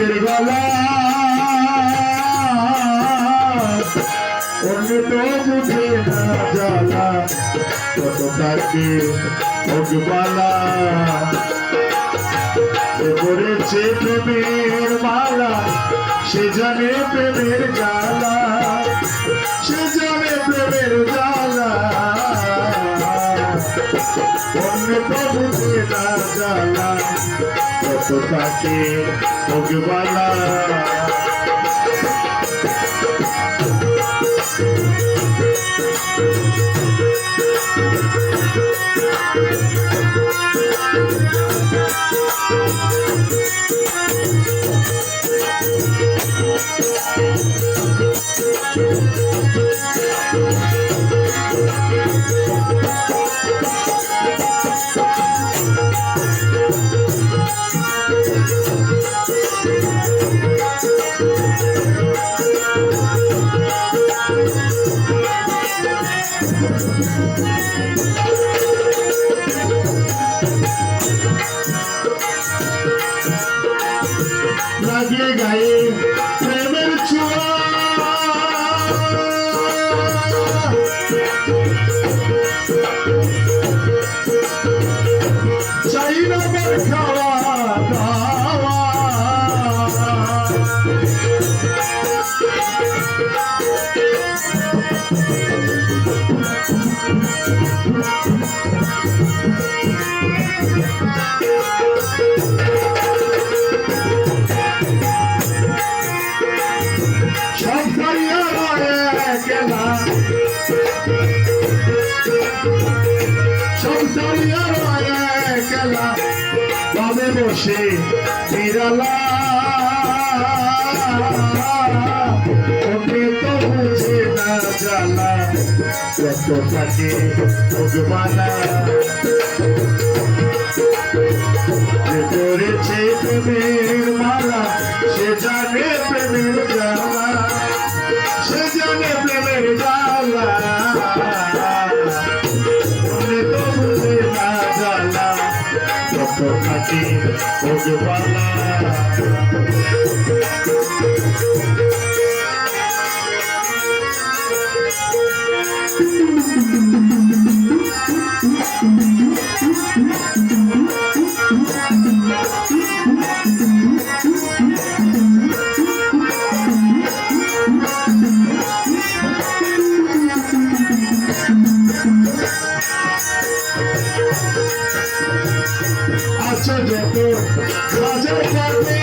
রাতের বেলা অন্য তো বুঝে না জ্বালা কত তাকে ভোগবালা করেছে প্রেমের মালা সে জানে প্রেমের জ্বালা সে জানে প্রেমের জ্বালা অন্য তো বুঝে না জ্বালা কত তাকে ভোগবালা লাগিয়ে গায়ে প্রেমের ছোঁয়া চাই না খাওয়া দাওয়া তবে বসে বিড়ালা ওকে তো বুঝে না জ্বালা কত থাকে ভোগবালা যে করেছে প্রেমের মালা সে জানে প্রেমের জ্বালা সে জানে প্রেমের জ্বালা থাকে ভোগবালা আচ্ছা যত হাজার পাবে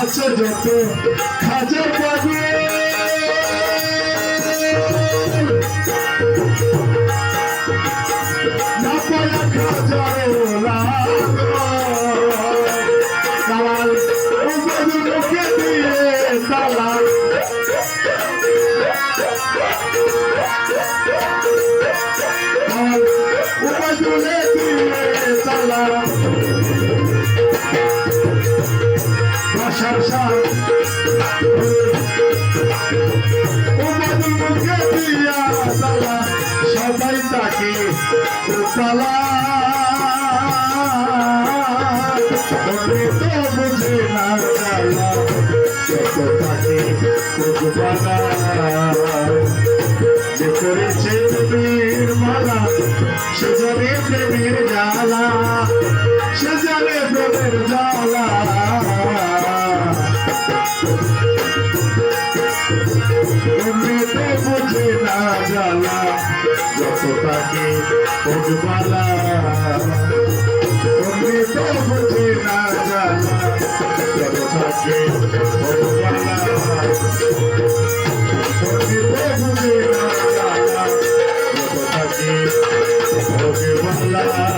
আচ্ছা যত হাজার পাবে না পায়া খাজার দালাল মুখে দিয়ে দালাল উপাজুলে দিয়ে দালাল সবাই তাকে তালা তো বুঝে না জ্বালা কত তাকে ভোগবালা যে করেছে প্রেমের মালা সে জানে প্রেমের জ্বালা সে জানে প্রেমের জ্বালা বুঝে না জ্বালা যত তাকে ভোগবালা তো বুঝে না জ্বালা যত তাকে ভোগবালা বুঝে না জ্বালা যত তাকে ভোগবালা